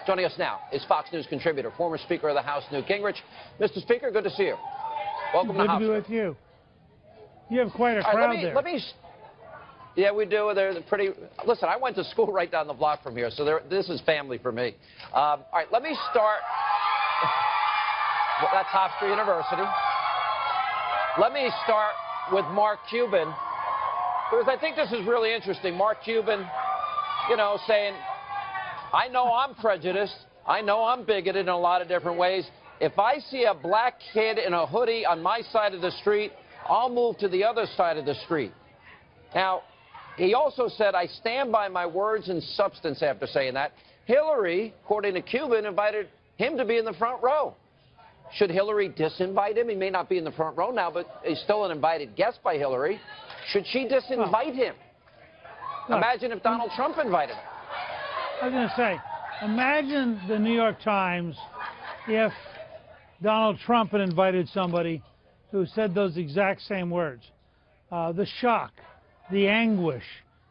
Joining us now is Fox News contributor, former Speaker of the House, Newt Gingrich. Mr. Speaker, good to see you. Welcome to House. Good to be with you. You have quite a crowd there. Yeah, we do. They're pretty. Listen, I went to school right down the block from here, so this is family for me. All right, let me start. That's Hofstra University. Let me start with Mark Cuban, because I think this is really interesting. Mark Cuban, you know, saying, I know I'm prejudiced. I know I'm bigoted in a lot of different ways. If I see a black kid in a hoodie on my side of the street, I'll move to the other side of the street. Now, he also said, I stand by my words and substance after saying that. Hillary, according to Cuban, invited him to be in the front row. Should Hillary disinvite him? He may not be in the front row now, but he's still an invited guest by Hillary. Should she disinvite him? Look, imagine if Donald Trump invited him. I was going to say, imagine the New York Times if Donald Trump had invited somebody who said those exact same words. The shock, the anguish,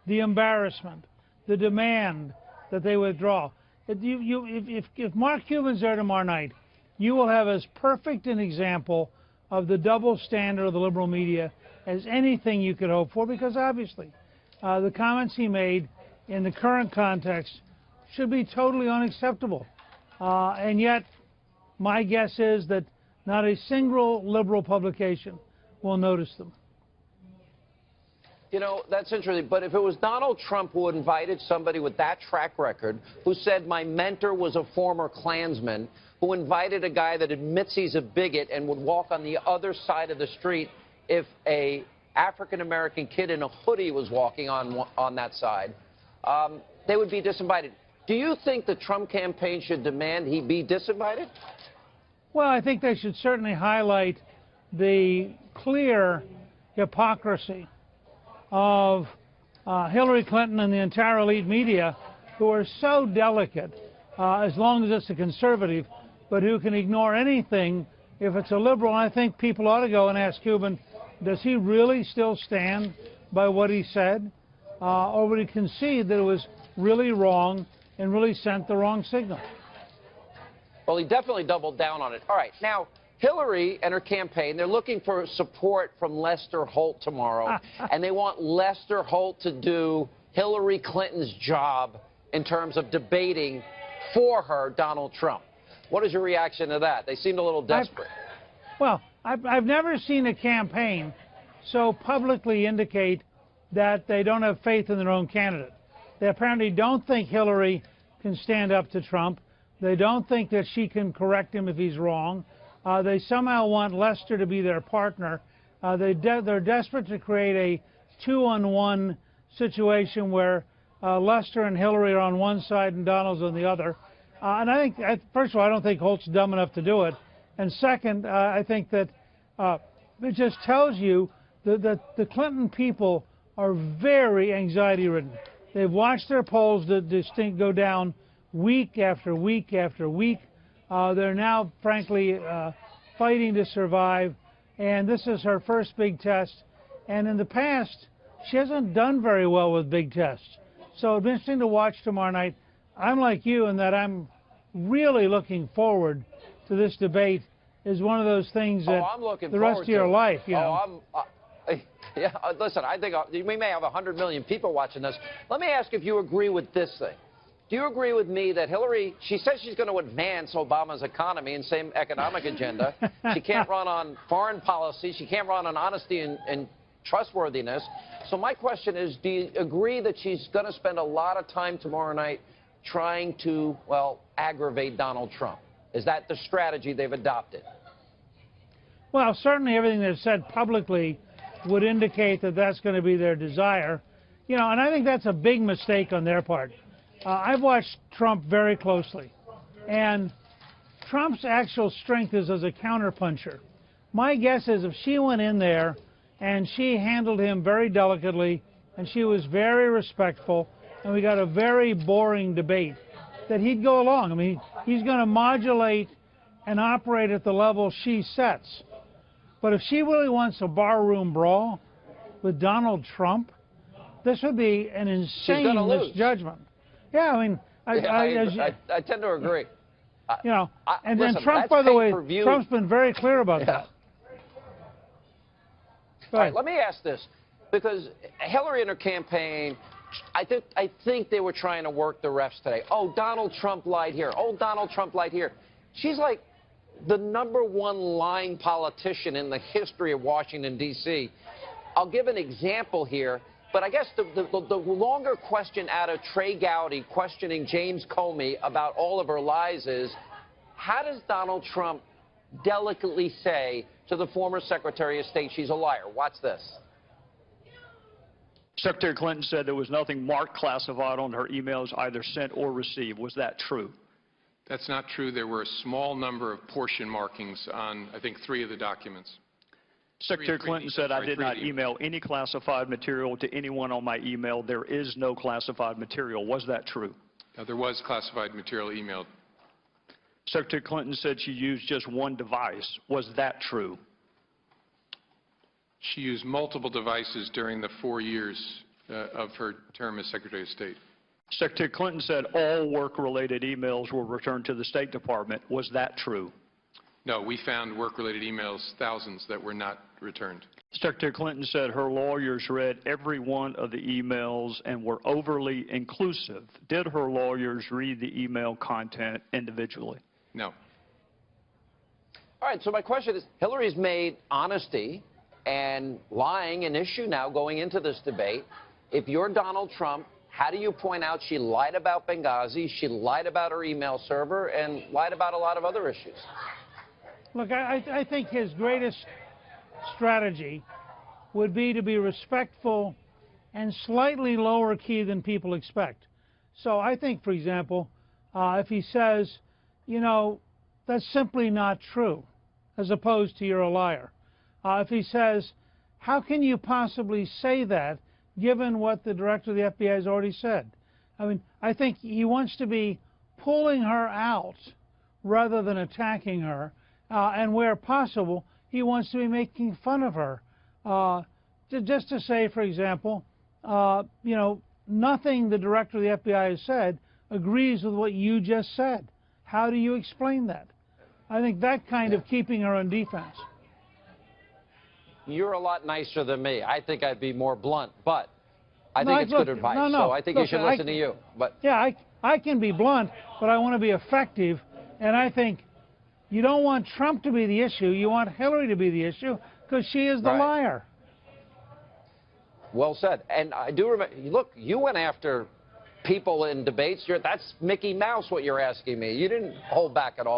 the embarrassment, the demand that they withdraw. If Mark Cuban's there tomorrow night, you will have as perfect an example of the double standard of the liberal media as anything you could hope for, because obviously the comments he made in the current context should be totally unacceptable. And yet, my guess is that not a single liberal publication will notice them. You know, that's interesting. But if it was Donald Trump who had invited somebody with that track record, who said my mentor was a former Klansman, who invited a guy that admits he's a bigot and would walk on the other side of the street if a African-American kid in a hoodie was walking on that side, they would be disinvited. Do you think the Trump campaign should demand he be disinvited? Well, I think they should certainly highlight the clear hypocrisy of Hillary Clinton and the entire elite media, who are so delicate, as long as it's a conservative, but who can ignore anything if it's a liberal. And I think people ought to go and ask Cuban, does he really still stand by what he said? Or would he concede that it was really wrong and really sent the wrong signal? Well, he definitely doubled down on it. All right. Now, Hillary and her campaign, they're looking for support from Lester Holt tomorrow, and they want Lester Holt to do Hillary Clinton's job in terms of debating for her Donald Trump. What is your reaction to that? They seemed a little desperate. I've never seen a campaign so publicly indicate that they don't have faith in their own candidate. They apparently don't think Hillary can stand up to Trump. They don't think that she can correct him if he's wrong. They somehow want Lester to be their partner. They're desperate to create a 2-on-1 situation where Lester and Hillary are on one side and Donald's on the other. And I think, first of all, I don't think Holt's dumb enough to do it. And second, I think that it just tells you that the Clinton people are very anxiety-ridden. They've watched their polls go down week after week after week. They're now, frankly, fighting to survive. And this is her first big test. And in the past, she hasn't done very well with big tests. So it'll be interesting to watch tomorrow night. I'm like you in that I'm really looking forward to this debate. Is one of those things that the rest of your life, you know. Yeah, listen, I think we may have 100 million people watching this. Let me ask if you agree with this thing. Do you agree with me that Hillary, she says she's going to advance Obama's economy and same economic agenda. She can't run on foreign policy. She can't run on honesty and trustworthiness. So my question is, do you agree that she's going to spend a lot of time tomorrow night trying to, well, aggravate Donald Trump? Is that the strategy they've adopted? Well, certainly everything they've said publicly would indicate that that's going to be their desire. You know, and I think that's a big mistake on their part. I've watched Trump very closely, and Trump's actual strength is as a counterpuncher. My guess is if she went in there and she handled him very delicately and she was very respectful and we got a very boring debate, that he'd go along. I mean, he's going to modulate and operate at the level she sets. But if she really wants a barroom brawl with Donald Trump, this would be an insane misjudgment. Yeah, I mean, I tend to agree. You know, and listen, then Trump, that's by the way, pay-per-view. Trump's been very clear about that. All right, let me ask this, because Hillary and her campaign, I think they were trying to work the refs today. Oh, Donald Trump lied here. Oh, Donald Trump lied here. She's like the #1 lying politician in the history of Washington, D.C. I'll give an example here, but I guess the longer question out of Trey Gowdy questioning James Comey about all of her lies is, how does Donald Trump delicately say to the former Secretary of State she's a liar? Watch this. Secretary Clinton said there was nothing marked classified on her emails either sent or received. Was that true? That's not true. There were a small number of portion markings on, I think, 3 of the documents. Secretary Clinton said, I did not email any classified material to anyone on my email. There is no classified material. Was that true? There was classified material emailed. Secretary Clinton said she used just one device. Was that true? She used multiple devices during the 4 years of her term as Secretary of State. Secretary Clinton said all work-related emails were returned to the State Department. Was that true? No, we found work-related emails, thousands, that were not returned. Secretary Clinton said her lawyers read every one of the emails and were overly inclusive. Did her lawyers read the email content individually? No. All right, so my question is, Hillary's made honesty and lying an issue now going into this debate. If you're Donald Trump, how do you point out she lied about Benghazi, she lied about her email server, and lied about a lot of other issues? Look, I think his greatest strategy would be to be respectful and slightly lower key than people expect. So I think, for example, if he says, you know, that's simply not true, as opposed to you're a liar. If he says, how can you possibly say that, given what the director of the FBI has already said? I mean, I think he wants to be pulling her out rather than attacking her. And where possible, he wants to be making fun of her. Just to say, for example, you know, nothing the director of the FBI has said agrees with what you just said. How do you explain that? I think that kind of keeping her on defense. You're a lot nicer than me. I think I'd be more blunt, but I think it's good advice. So I think you should listen to you. But yeah, I can be blunt, but I want to be effective, and I think you don't want Trump to be the issue. You want Hillary to be the issue because she is the liar. Well said. And I do remember, look, you went after people in debates. That's Mickey Mouse what you're asking me. You didn't hold back at all.